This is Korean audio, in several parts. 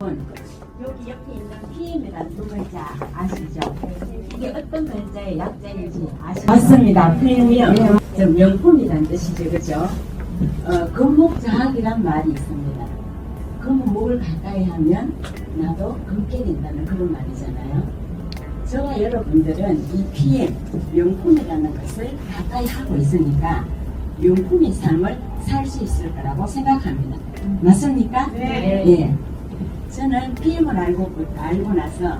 여기 옆에 있는 PM이라는 두 글자 아시죠? 이게 어떤 글자의 약자인지 아시죠? 맞습니다. 프리미엄. 명품이라는 뜻이죠. 그죠? 금목자학이란 말이 있습니다. 금목을 가까이 하면 나도 금게 된다는 그런 말이잖아요. 저와 여러분들은 이 PM, 명품이라는 것을 가까이 하고 있으니까 명품의 삶을 살 수 있을 거라고 생각합니다. 맞습니까? 네. 예. 저는 PM을 알고 나서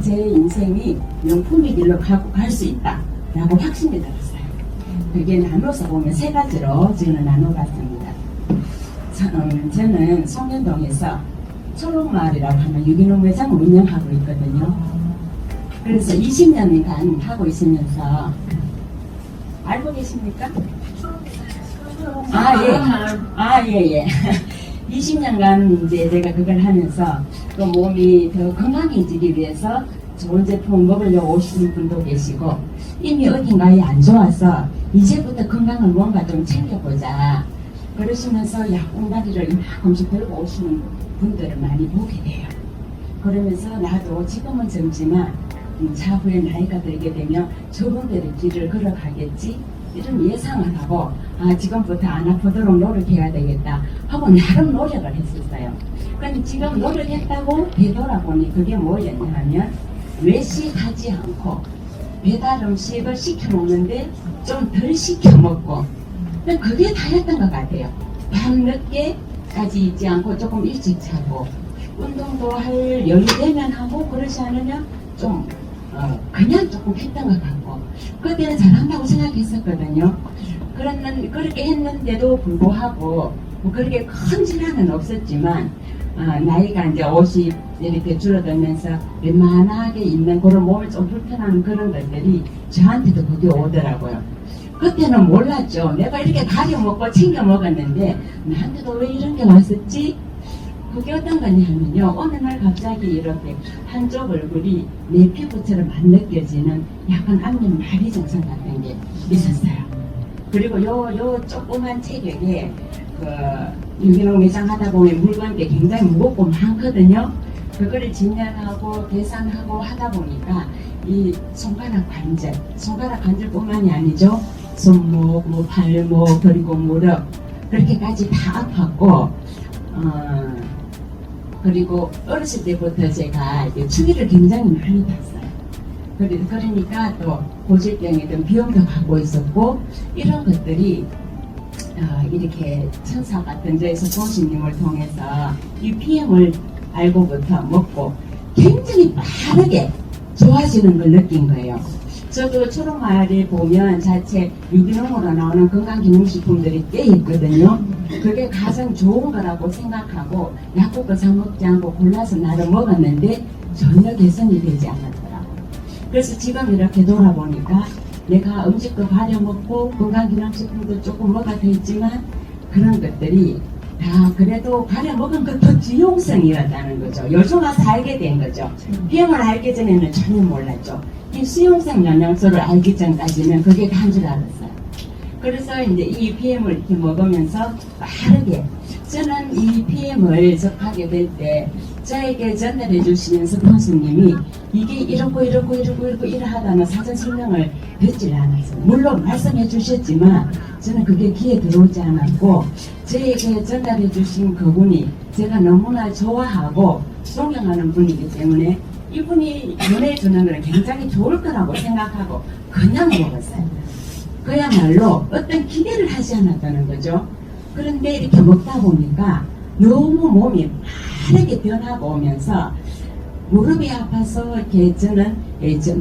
제 인생이 명품의 길로 갈 수 있다 라고 확신이 들었어요. 그게 나눠서 보면 세 가지로 저는 나눠봤습니다. 저는 송년동에서 초록마을이라고 하는 유기농 매장을 운영하고 있거든요. 그래서 20년간 하고 있으면서 알고 계십니까? 예. 20년간 이제 제가 그걸 하면서 또 몸이 더 건강해지기 위해서 좋은 제품 먹으려고 오시는 분도 계시고 이미 어딘가에 안 좋아서 이제부터 건강을 뭔가 좀 챙겨보자 그러시면서 약봉다리를 이만큼씩 들고 오시는 분들을 많이 보게 돼요. 그러면서 나도 지금은 젊지만 차후에 나이가 들게 되면 저분들의 길을 걸어가겠지 이런 예상을 하고 지금부터 안 아프도록 노력해야 되겠다 하고 나름 노력을 했었어요. 근데 지금 노력했다고 되돌아보니 그게 뭐였냐 하면 외식하지 않고 배달 음식을 시켜 먹는데 좀 덜 시켜 먹고 그게 다였던 것 같아요. 밤늦게까지 있지 않고 조금 일찍 자고 운동도 할 여유 되면 하고 그러지 않으면 좀 그냥 조금 했던 것 같고 그때는 잘한다고 생각했었거든요. 그렇게 했는데도 불구하고 뭐 그렇게 큰 질환은 없었지만 나이가 이제 50 이렇게 줄어들면서 웬만하게 있는 그런 몸이 좀 불편한 그런 것들이 저한테도 그게 오더라고요. 그때는 몰랐죠. 내가 이렇게 가려 먹고 챙겨 먹었는데 나한테도 왜 이런 게 왔었지? 그게 어떤 거냐면요. 어느 날 갑자기 이렇게 한쪽 얼굴이 내 피부처럼 안 느껴지는 약간 앞면 마비 증상 같은 게 있었어요. 그리고 요 조그만 체격에 유기농 매장 하다 보면 물건들이 굉장히 무겁고 많거든요. 그거를 진열하고 계산하고 하다 보니까 이 손가락 관절뿐만이 아니죠. 손목, 발목, 그리고 무릎 그렇게까지 다 아팠고 그리고 어렸을 때부터 제가 추위를 굉장히 많이 탔어요. 그러니까 또 고질병에 든 비염도 갖고 있었고 이런 것들이 이렇게 천사 같은 저에서 조신님을 통해서 이 PM을 알고부터 먹고 굉장히 빠르게 좋아지는 걸 느낀 거예요. 저도 초록마을에 보면 자체 유기농으로 나오는 건강기능식품들이 꽤 있거든요. 그게 가장 좋은 거라고 생각하고 약국을 사 먹지 않고 골라서 나를 먹었는데 전혀 개선이 되지 않았더라고요. 그래서 지금 이렇게 돌아보니까 내가 음식도 가려 먹고 건강기능식품도 조금 먹어도 있지만 그런 것들이 다 그래도 가려 먹은 것도 지용성이었다는 거죠. 요즘 와서 알게 된 거죠. 비염을 알기 전에는 전혀 몰랐죠. 이 수용성 영양소를 알기 전까지는 그게 단 줄 알았어요. 그래서 이제 이 PM을 이렇게 먹으면서 빠르게 저는 이 PM을 접하게 될 때 저에게 전달해 주시는 스폰서님이 이게 이렇고 이러하다는 사전 설명을 듣질 않았어요. 물론 말씀해 주셨지만 저는 그게 귀에 들어오지 않았고 저에게 전달해 주신 그분이 제가 너무나 좋아하고 존경하는 분이기 때문에 이분이 전해주는 건 굉장히 좋을 거라고 생각하고 그냥 먹었어요. 그야말로 어떤 기대를 하지 않았다는 거죠. 그런데 이렇게 먹다 보니까 너무 몸이 빠르게 변하고 오면서 무릎이 아파서 이렇게 저는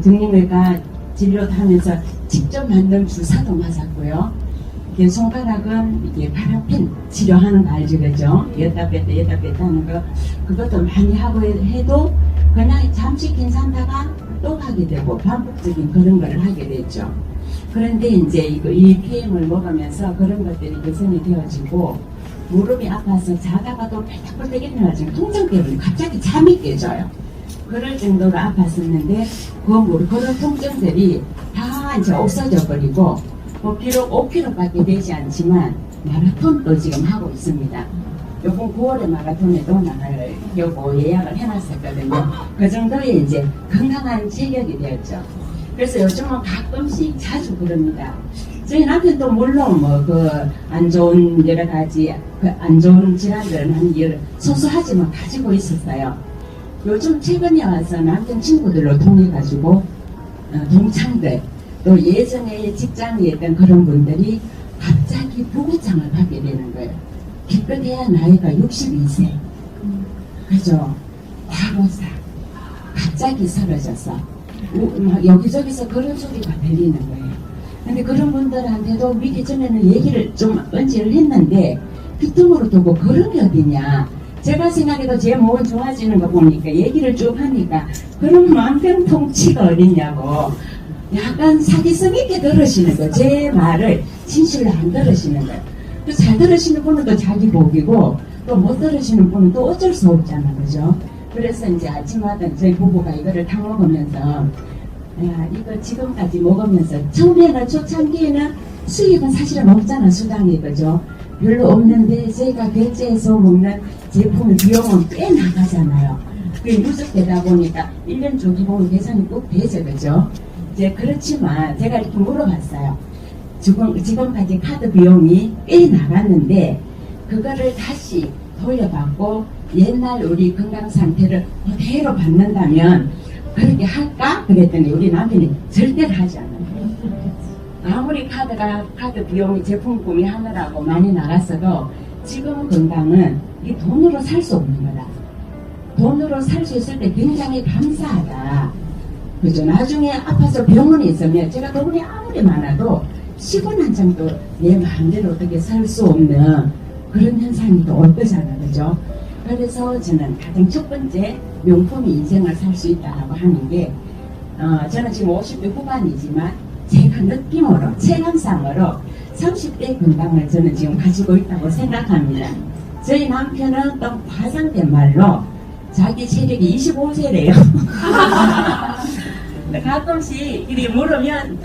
정형외과 진료도 하면서 직접 만든 주사도 맞았고요. 이렇게 손가락은 이게 파라핀 치료하는 거 알죠, 그죠? 여다 뺐다 하는 거 그것도 많이 하고 해도 그냥 잠시 괜찮다가 또 하게 되고 반복적인 그런 걸 하게 됐죠. 그런데 이제 이 PM을 먹으면서 그런 것들이 개선이 되어지고 무릎이 아파서 자다가도 펄떡펄떡 일어나지고 통증 때문에 갑자기 잠이 깨져요. 그럴 정도로 아팠었는데 그런 통증들이 다 이제 없어져 버리고 비록 5km밖에 되지 않지만 마라톤도 지금 하고 있습니다. 요번 9월에 마라톤에도 나가려고 예약을 해놨었거든요. 그 정도의 이제 건강한 체력이 되었죠. 그래서 요즘은 가끔씩 자주 그럽니다. 저희 남편도 물론 뭐 그 안 좋은 여러 가지 그 안 좋은 질환들은 한 여러 소소하지만 가지고 있었어요. 요즘 최근에 와서 남편 친구들로 통해 가지고 동창들 또 예전에 직장에 있던 그런 분들이 갑자기 부고장을 받게 되는 거예요. 기껏해야 나이가 62세. 그죠? 과로사. 갑자기 쓰러져서 막 여기저기서 그런 소리가 들리는 거예요. 근데 그런 분들한테도 미리 전에는 얘기를 좀 언지를 했는데 귀뚱으로 두고 그런 게 어디냐. 제가 생각해도 제 몸은 좋아지는 거 보니까 얘기를 쭉 하니까 그런 만병통치가 어딨냐고 약간 사기성 있게 들으시는 거예요. 제 말을 진실로 안 들으시는 거예요. 또 잘 들으시는 분은 또 자기 복이고 또 못 들으시는 분은 또 어쩔 수 없잖아. 그죠? 그래서 이제 아침마다 저희 부부가 이거를 다 먹으면서 야 이거 지금까지 먹으면서 처음에는 초창기에는 수익은 사실은 없잖아. 수당이 그죠? 별로 없는데 저희가 결제해서 먹는 제품의 비용은 꽤 나가잖아요. 그게 누적되다 보니까 1년 조기보험 계산이 꼭 되죠. 그죠? 이제 그렇지만 제가 이렇게 물어봤어요. 지금까지 카드 비용이 꽤 나갔는데 그거를 다시 돌려받고 옛날 우리 건강 상태를 그대로 받는다면 그렇게 할까? 그랬더니 우리 남편이 절대로 하지 않아요. 아무리 카드 비용이 제품 구매하느라고 많이 나갔어도 지금 건강은 이 돈으로 살 수 없는 거다. 돈으로 살 수 있을 때 굉장히 감사하다. 그죠? 나중에 아파서 병원에 있으면 제가 돈이 아무리 많아도 10원 한 장도 내 마음대로 어떻게 살 수 없는 그런 현상이 또 올 거잖아. 그죠? 그래서 저는 가장 첫 번째 명품이 인생을 살 수 있다라고 하는 게 저는 지금 50대 후반이지만 제가 느낌으로 체감상으로 30대 건강을 저는 지금 가지고 있다고 생각합니다. 저희 남편은 또 과장된 말로 자기 체력이 25세래요. 가끔씩 이리 물으면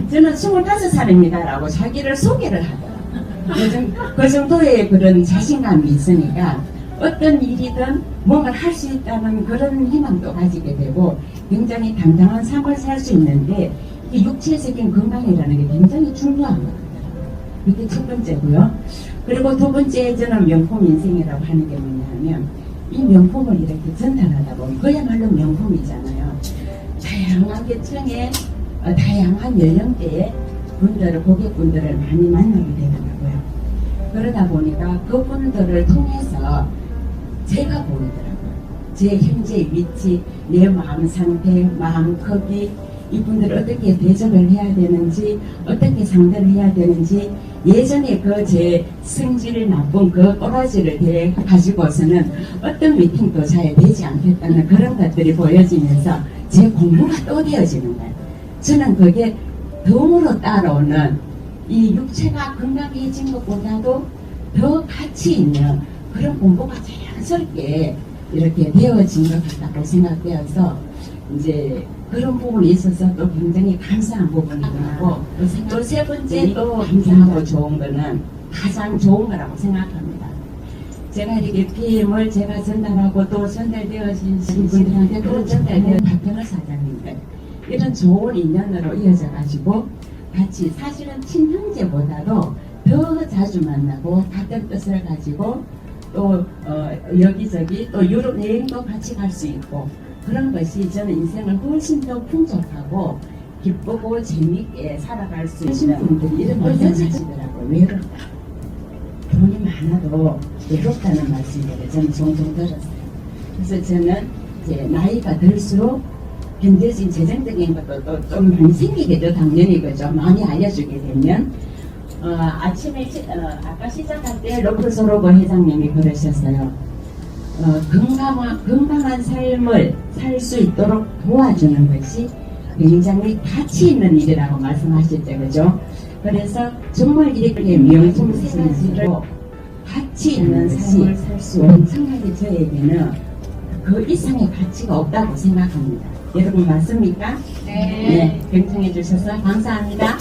저는 25살입니다 라고 자기를 소개를 하더라고요. 그 정도의 그런 자신감이 있으니까 어떤 일이든 뭔가를 할 수 있다는 그런 희망도 가지게 되고 굉장히 당당한 삶을 살 수 있는데 이 육체적인 건강이라는 게 굉장히 중요한 것 같아요. 이게 첫 번째고요. 그리고 두 번째 저는 명품 인생이라고 하는 게 뭐냐면 이 명품을 이렇게 전달하다 보면 그야말로 명품이잖아요. 다양한 계층의 다양한 연령대의 분들을 고객분들을 많이 만나게 되더라고요. 그러다 보니까 그분들을 통해서 제가 보이더라고요. 제 현재의 위치, 내 마음 상태, 마음 크기, 이분들을 어떻게 대접을 해야 되는지, 어떻게 상대를 해야 되는지, 예전에 그 제 성질 나쁜 그 꼬라지를 가지고서는 어떤 미팅도 잘 되지 않겠다는 그런 것들이 보여지면서 제 공부가 또 되어지는 거예요. 저는 그게 덤으로 따라오는 이 육체가 건강해진 것보다도 더 가치 있는 그런 공부가 자연스럽게 이렇게 되어진 것 같다고 생각되어서 이제 그런 부분에 있어서 또 굉장히 감사한 부분이고 또 세 번째 또 감사하고 좋은 거는 가장 좋은 거라고 생각합니다. 제가 이렇게 PM을 제가 전달하고 또 전달되어진 분들한테 또 전달되어 박현우 사장님들 이런 좋은 인연으로 이어져 가지고 같이 사실은 친형제보다도 더 자주 만나고 같은 뜻을 가지고 또 여기저기 또 유럽 여행도 같이 갈 수 있고 그런 것이 저는 인생을 훨씬 더 풍족하고 기쁘고 재미있게 살아갈 수 있는 분들이 이런 걸 생각하시더라고요. 외롭다. 돈이 많아도 외롭다는 말씀을 저는 종종 들었어요. 그래서 저는 이제 나이가 들수록 경제적인 재정적인 것도 또 좀 많이 생기게 돼 당연히 그죠. 많이 알려주게 되면 아침에 아까 시작할 때 로프소로버 회장님이 그러셨어요. 건강한 삶을 살 수 있도록 도와주는 것이 굉장히 가치 있는 일이라고 말씀하셨죠. 그죠? 그래서 정말 이렇게 명품 세상으로 가치 있는 삶을 살 수 엄청나게 저에게는 그 이상의 가치가 없다고 생각합니다. 여러분 맞습니까? 네. 네, 경청해 주셔서 감사합니다.